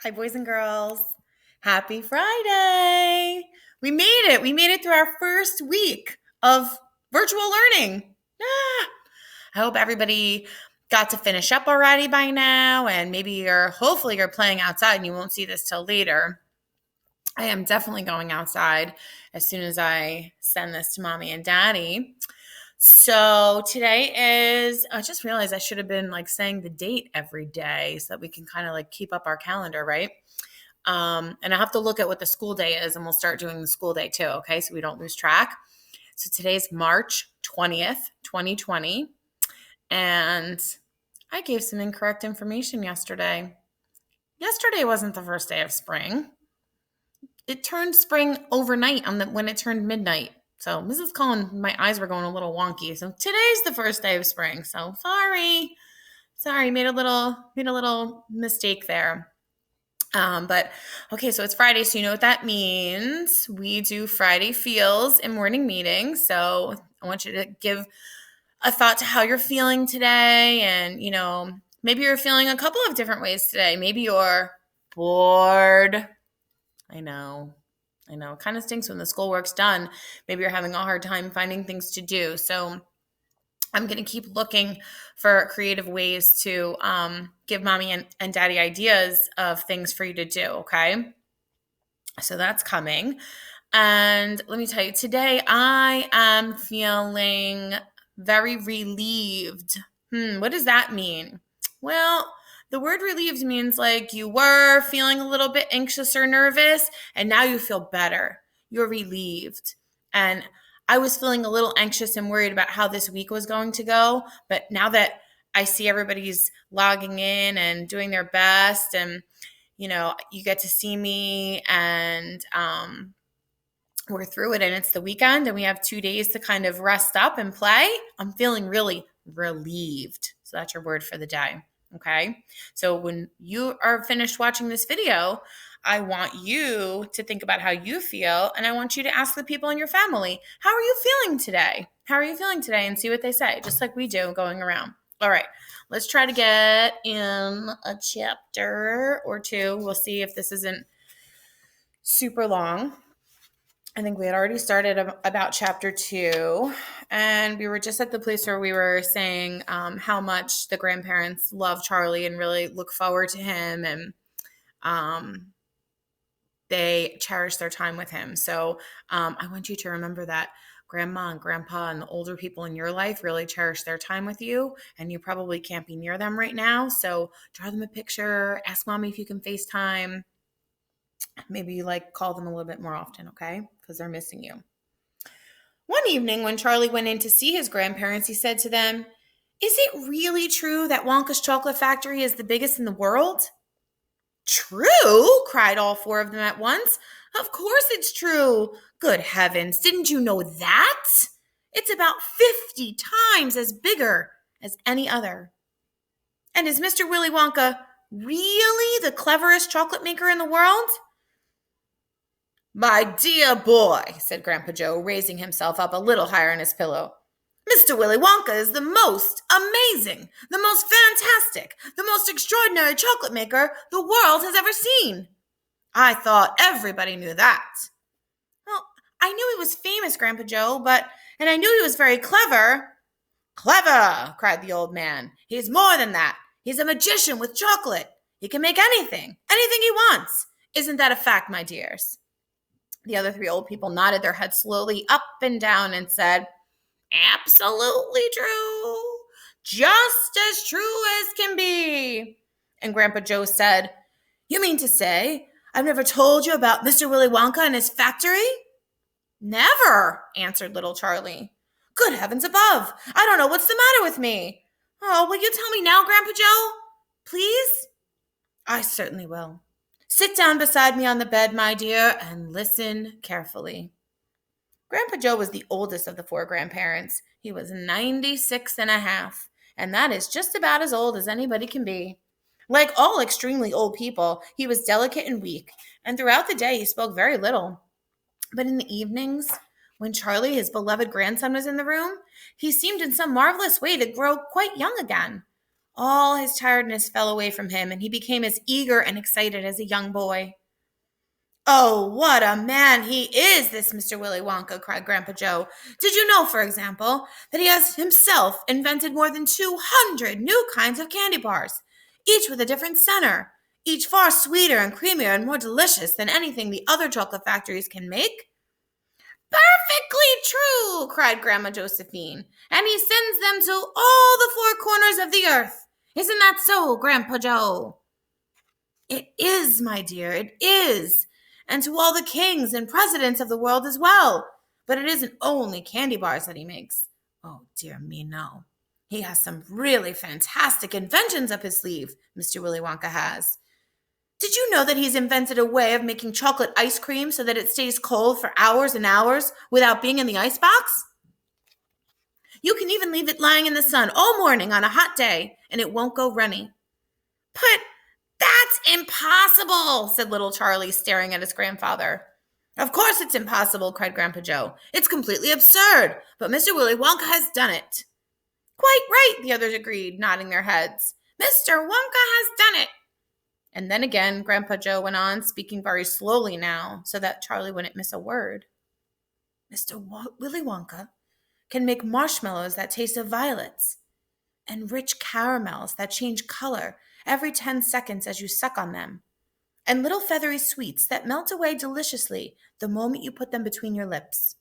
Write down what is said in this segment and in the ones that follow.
Hi, boys and girls. Happy Friday. We made it. We made it through our first week of virtual learning. I hope everybody got to finish up already by now, and maybe hopefully you're playing outside and you won't see this till later. I am definitely going outside as soon as I send this to mommy and daddy. So today I just realized I should have been saying the date every day so that we can kind of keep up our calendar, right? And I have to look at what the school day is, and we'll start doing the school day too, okay? So we don't lose track. So today's March 20th, 2020, and I gave some incorrect information yesterday. Yesterday wasn't the first day of spring. It turned spring overnight when it turned midnight. So Mrs. Cullen, my eyes were going a little wonky. So today's the first day of spring. So sorry, made a little mistake there. But okay, so it's Friday, so you know what that means. We do Friday feels in morning meetings. So I want you to give a thought to how you're feeling today. And, maybe you're feeling a couple of different ways today. Maybe you're bored. I know. It kind of stinks when the schoolwork's done. Maybe you're having a hard time finding things to do. So I'm going to keep looking for creative ways to give mommy and daddy ideas of things for you to do, okay? So that's coming. And let me tell you, today I am feeling very relieved. What does that mean? Well, the word relieved means you were feeling a little bit anxious or nervous, and now you feel better. You're relieved. And I was feeling a little anxious and worried about how this week was going to go. But now that I see everybody's logging in and doing their best, and, you get to see me, and we're through it, and it's the weekend, and we have 2 days to kind of rest up and play, I'm feeling really relieved. So that's your word for the day. Okay. So when you are finished watching this video, I want you to think about how you feel. And I want you to ask the people in your family, how are you feeling today? How are you feeling today? And see what they say, just like we do going around. All right. Let's try to get in a chapter or two. We'll see if this isn't super long. I think we had already started about chapter 2, and we were just at the place where we were saying how much the grandparents love Charlie and really look forward to him, and they cherish their time with him. So I want you to remember that grandma and grandpa and the older people in your life really cherish their time with you, and you probably can't be near them right now. So draw them a picture, ask mommy if you can FaceTime. Maybe call them a little bit more often, okay? Because they're missing you. One evening when Charlie went in to see his grandparents, he said to them, "Is it really true that Wonka's chocolate factory is the biggest in the world?" "True?" cried all 4 of them at once. "Of course it's true. Good heavens, didn't you know that? It's about 50 times as bigger as any other." "And is Mr. Willy Wonka really the cleverest chocolate maker in the world?" "My dear boy," said Grandpa Joe, raising himself up a little higher on his pillow, "Mr. Willy Wonka is the most amazing, the most fantastic, the most extraordinary chocolate maker the world has ever seen." "I thought everybody knew that." "Well, I knew he was famous, Grandpa Joe, and I knew he was very clever." "Clever!" cried the old man. "He's more than that. He's a magician with chocolate. He can make anything he wants. Isn't that a fact, my dears?" The other 3 old people nodded their heads slowly up and down and said, "Absolutely true. Just as true as can be." And Grandpa Joe said, "You mean to say I've never told you about Mr. Willy Wonka and his factory?" "Never," answered little Charlie. "Good heavens above. I don't know what's the matter with me." "Oh, will you tell me now, Grandpa Joe? Please?" "I certainly will. Sit down beside me on the bed, my dear, and listen carefully." Grandpa Joe was the oldest of the 4 grandparents. He was 96 and a half, and that is just about as old as anybody can be. Like all extremely old people, he was delicate and weak, and throughout the day he spoke very little. But in the evenings, when Charlie, his beloved grandson, was in the room, he seemed in some marvelous way to grow quite young again. All his tiredness fell away from him, and he became as eager and excited as a young boy. "Oh, what a man he is, this Mr. Willy Wonka," cried Grandpa Joe. "Did you know, for example, that he has himself invented more than 200 new kinds of candy bars, each with a different center, each far sweeter and creamier and more delicious than anything the other chocolate factories can make?" "Perfectly true," cried Grandma Josephine. "And he sends them to all the four corners of the earth. Isn't that so, Grandpa Joe?" "It is, my dear, it is. And to all the kings and presidents of the world as well. But it isn't only candy bars that he makes. Oh, dear me, no. He has some really fantastic inventions up his sleeve, Mr. Willy Wonka has. Did you know that he's invented a way of making chocolate ice cream so that it stays cold for hours and hours without being in the icebox? You can even leave it lying in the sun all morning on a hot day, and it won't go runny." "But that's impossible," said little Charlie, staring at his grandfather. "Of course it's impossible," cried Grandpa Joe. "It's completely absurd, but Mr. Willy Wonka has done it." "Quite right," the others agreed, nodding their heads. "Mr. Wonka has done it." And then again, Grandpa Joe went on, speaking very slowly now, so that Charlie wouldn't miss a word. "Mr. Willy Wonka can make marshmallows that taste of violets, and rich caramels that change color every 10 seconds as you suck on them, and little feathery sweets that melt away deliciously the moment you put them between your lips.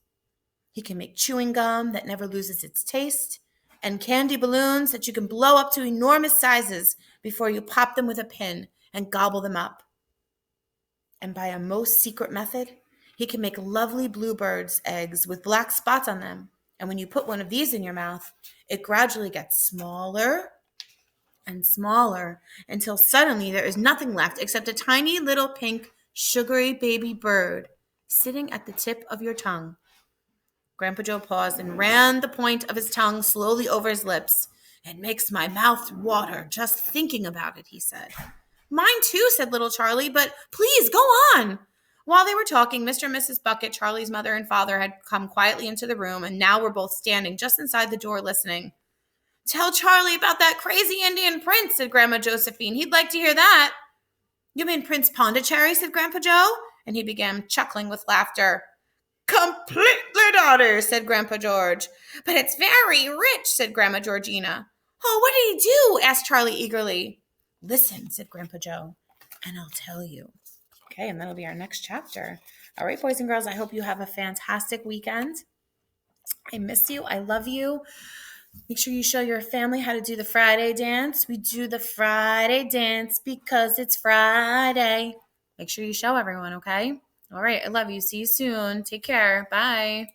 He can make chewing gum that never loses its taste, and candy balloons that you can blow up to enormous sizes before you pop them with a pin and gobble them up. And by a most secret method, he can make lovely bluebirds' eggs with black spots on them. And when you put one of these in your mouth, it gradually gets smaller and smaller until suddenly there is nothing left except a tiny little pink, sugary baby bird sitting at the tip of your tongue." Grandpa Joe paused and ran the point of his tongue slowly over his lips. "It makes my mouth water just thinking about it," he said. "Mine too," said little Charlie, "but please go on." While they were talking, Mr. and Mrs. Bucket, Charlie's mother and father, had come quietly into the room, and now were both standing just inside the door listening. "Tell Charlie about that crazy Indian prince," said Grandma Josephine. "He'd like to hear that." "You mean Prince Pondicherry?" said Grandpa Joe, and he began chuckling with laughter. "Completely naughty," said Grandpa George. "But it's very rich," said Grandma Georgina. "Oh, what did he do?" asked Charlie eagerly. "Listen," said Grandpa Joe, "and I'll tell you." Okay, and that'll be our next chapter. All right, boys and girls, I hope you have a fantastic weekend. I miss you. I love you. Make sure you show your family how to do the Friday dance. We do the Friday dance because it's Friday. Make sure you show everyone, okay? All right, I love you. See you soon. Take care. Bye.